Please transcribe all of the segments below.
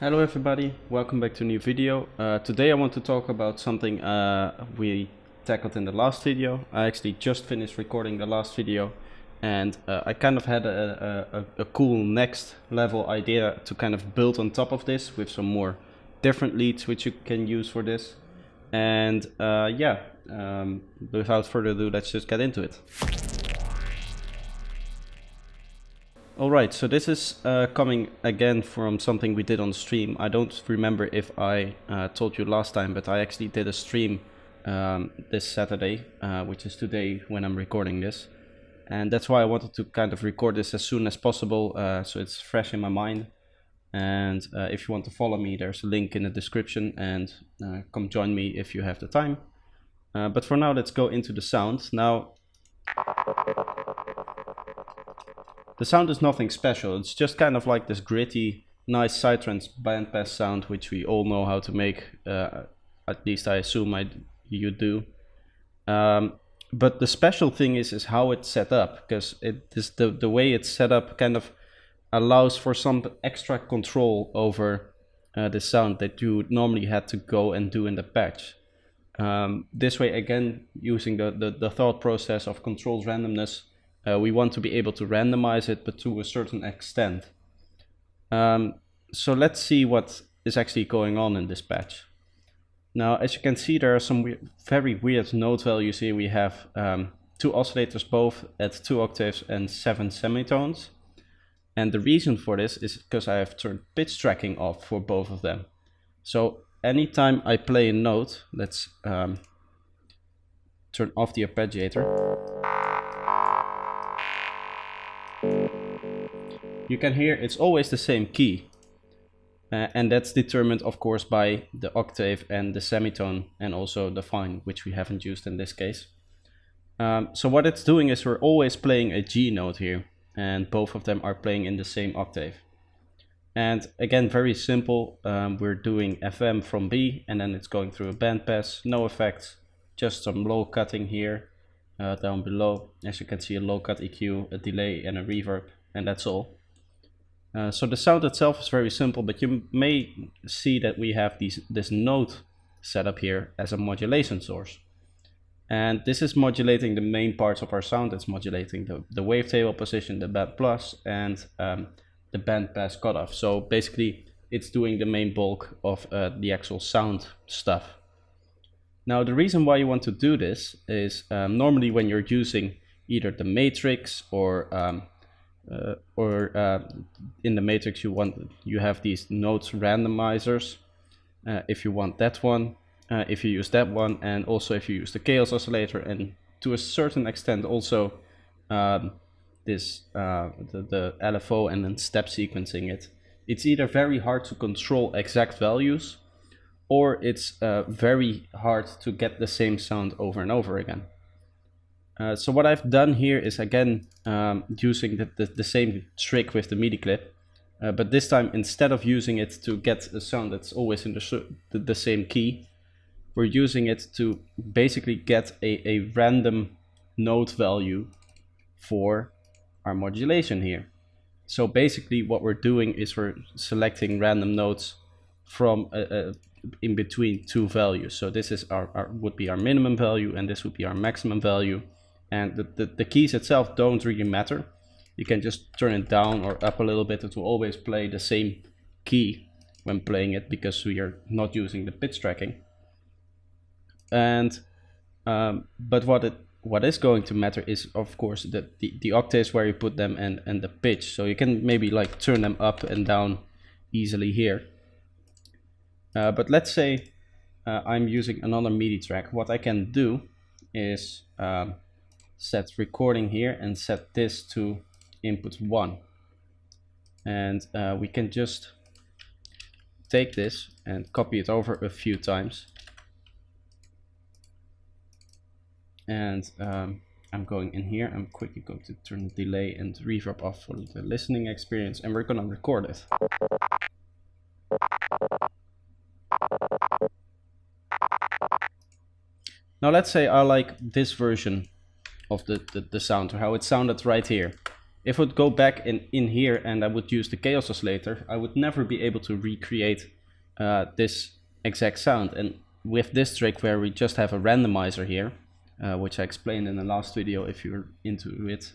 Hello everybody, welcome back to a new video. Today I want to talk about something we tackled in the last video. I actually just finished recording the last video and I kind of had a cool next level idea to kind of build on top of this with some more different leads which you can use for this. And without further ado, let's just get into it. Alright, so this is coming again from something we did on stream. I don't remember if I told you last time, but I actually did a stream this Saturday, which is today when I'm recording this. And that's why I wanted to kind of record this as soon as possible, so it's fresh in my mind. And if you want to follow me, there's a link in the description, and come join me if you have the time. But for now, let's go into the sound. Now, the sound is nothing special. It's just kind of like this gritty, nice Psytrance bandpass sound, which we all know how to make. At least I assume you do. But the special thing is how it's set up, because the way it's set up kind of allows for some extra control over the sound that you normally had to go and do in the patch. This way, again, using the thought process of controlled randomness, we want to be able to randomize it, but to a certain extent. So let's see what is actually going on in this patch. Now, as you can see, there are some very weird note values here. We have two oscillators, both at 2 octaves and 7 semitones. And the reason for this is because I have turned pitch tracking off for both of them. So anytime I play a note, let's turn off the arpeggiator. You can hear it's always the same key. And that's determined, of course, by the octave and the semitone, and also the fine, which we haven't used in this case. So what it's doing is we're always playing a G note here, and both of them are playing in the same octave. And again, very simple, we're doing FM from B, and then it's going through a bandpass, no effects, just some low cutting here, down below. As you can see, a low cut EQ, a delay, and a reverb, and that's all. So the sound itself is very simple, but you may see that we have this note set up here as a modulation source. And this is modulating the main parts of our sound. It's modulating the wavetable position, the band plus, and the bandpass cutoff. So basically, it's doing the main bulk of the actual sound stuff. Now, the reason why you want to do this is normally when you're using either the matrix or in the matrix you have these notes randomizers. If you want that one, if you use that one, and also if you use the chaos oscillator, and to a certain extent also the LFO, and then step sequencing it's either very hard to control exact values, or it's very hard to get the same sound over and over again. So what I've done here is, again, using the same trick with the MIDI clip, but this time, instead of using it to get a sound that's always in the same key, we're using it to basically get a random note value for our modulation here. So basically what we're doing is we're selecting random notes from in between two values. So this is would be our minimum value, and this would be our maximum value. And the keys itself don't really matter. You can just turn it down or up a little bit. It will always play the same key when playing it, because we are not using the pitch tracking. And but what is going to matter is, of course, the octaves where you put them, and the pitch. So you can maybe like turn them up and down easily here. But let's say I'm using another MIDI track. What I can do is set recording here and set this to input 1. And we can just take this and copy it over a few times. And I'm going in here. I'm quickly going to turn the delay and reverb off for the listening experience, and we're gonna record it. Now let's say I like this version of the sound, or how it sounded right here. If I would go back in here and I would use the chaos oscillator, I would never be able to recreate this exact sound. And with this trick where we just have a randomizer here, which I explained in the last video, if you're into it,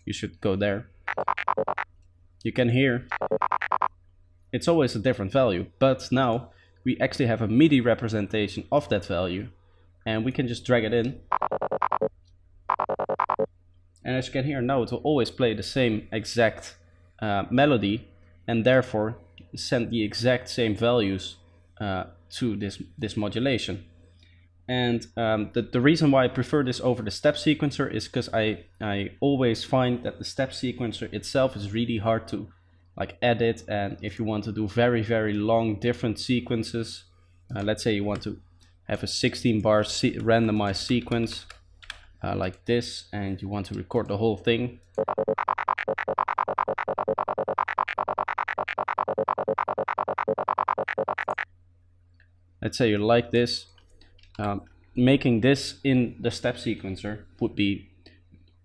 you should go there. You can hear it's always a different value, but now we actually have a MIDI representation of that value, and we can just drag it in. And as you can hear now, it will always play the same exact melody, and therefore send the exact same values to this modulation. And the reason why I prefer this over the step sequencer is because I always find that the step sequencer itself is really hard to like edit, and if you want to do very, very long different sequences, let's say you want to have a 16 bar randomized sequence like this, and you want to record the whole thing. Let's say you like this. Making this in the step sequencer would be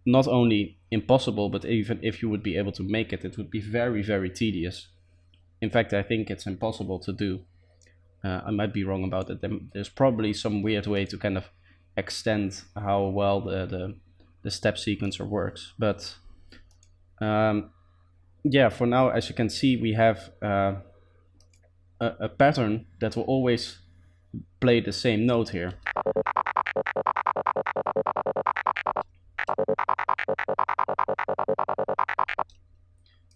not only impossible, but even if you would be able to make it, it would be very, very tedious. In fact, I think it's impossible to do. I might be wrong about it. There's probably some weird way to kind of extend how well the step sequencer works. But yeah, for now, as you can see, we have a pattern that will always play the same note here.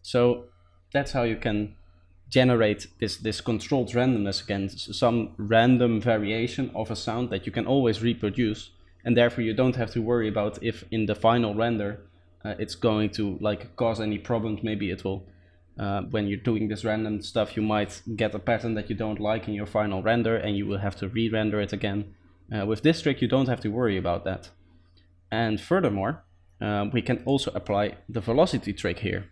So that's how you can generate this controlled randomness against some random variation of a sound that you can always reproduce, and therefore you don't have to worry about if in the final render it's going to like cause any problems. Maybe it will when you're doing this random stuff, you might get a pattern that you don't like in your final render and you will have to re-render it again. With this trick you don't have to worry about that. And furthermore, we can also apply the velocity trick here.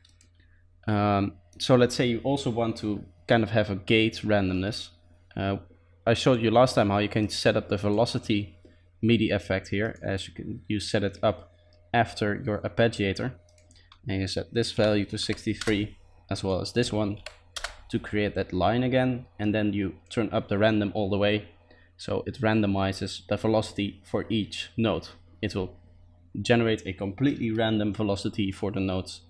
So let's say you also want to kind of have a gate randomness. I showed you last time how you can set up the velocity MIDI effect here, as you set it up after your arpeggiator, and you set this value to 63 as well as this one to create that line again, and then you turn up the random all the way, so it randomizes the velocity for each note. It will generate a completely random velocity for the notes,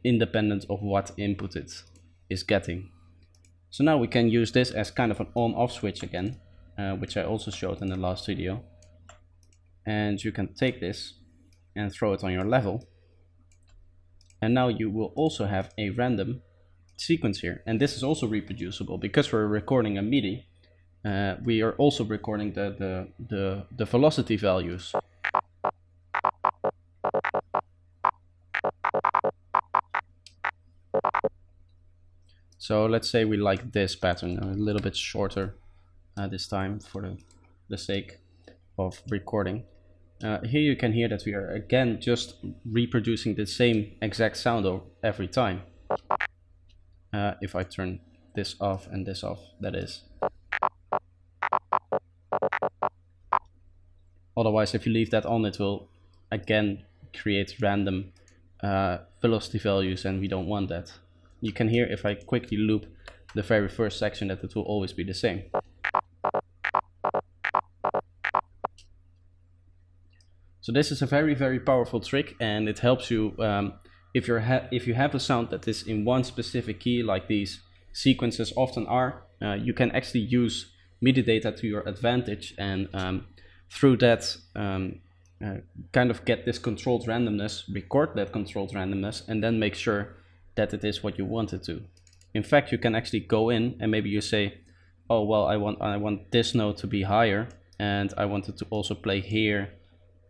independent of what input it is getting. So now we can use this as kind of an on-off switch again, which I also showed in the last video. And you can take this and throw it on your level. And now you will also have a random sequence here. And this is also reproducible because we're recording a MIDI. We are also recording the velocity values. So let's say we like this pattern, a little bit shorter this time for the sake of recording. Here you can hear that we are again just reproducing the same exact sound every time. If I turn this off and this off, that is. Otherwise, if you leave that on, it will again create random velocity values, and we don't want that. You can hear if I quickly loop the very first section that it will always be the same. So this is a very, very powerful trick, and it helps you if you have a sound that is in one specific key, like these sequences often are. You can actually use MIDI data to your advantage, and through that kind of get this controlled randomness, record that controlled randomness, and then make sure that it is what you want it to. In fact, you can actually go in and maybe you say, oh well, I want this note to be higher, and I want it to also play here,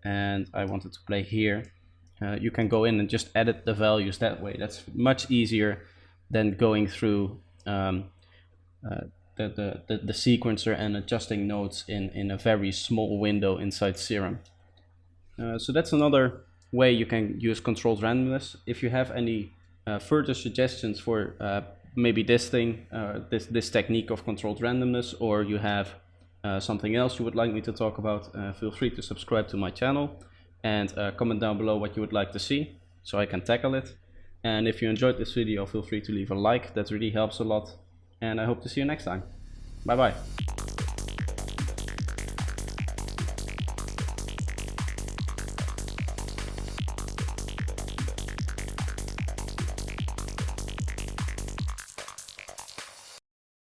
and I want it to play here. You can go in and just edit the values that way. That's much easier than going through the sequencer and adjusting notes in a very small window inside Serum. So that's another way you can use controlled randomness. If you have any further suggestions for maybe this thing, this technique of controlled randomness, or you have something else you would like me to talk about, feel free to subscribe to my channel and comment down below what you would like to see. so I can tackle it. And if you enjoyed this video, feel free to leave a like, that really helps a lot. And I hope to see you next time. Bye bye.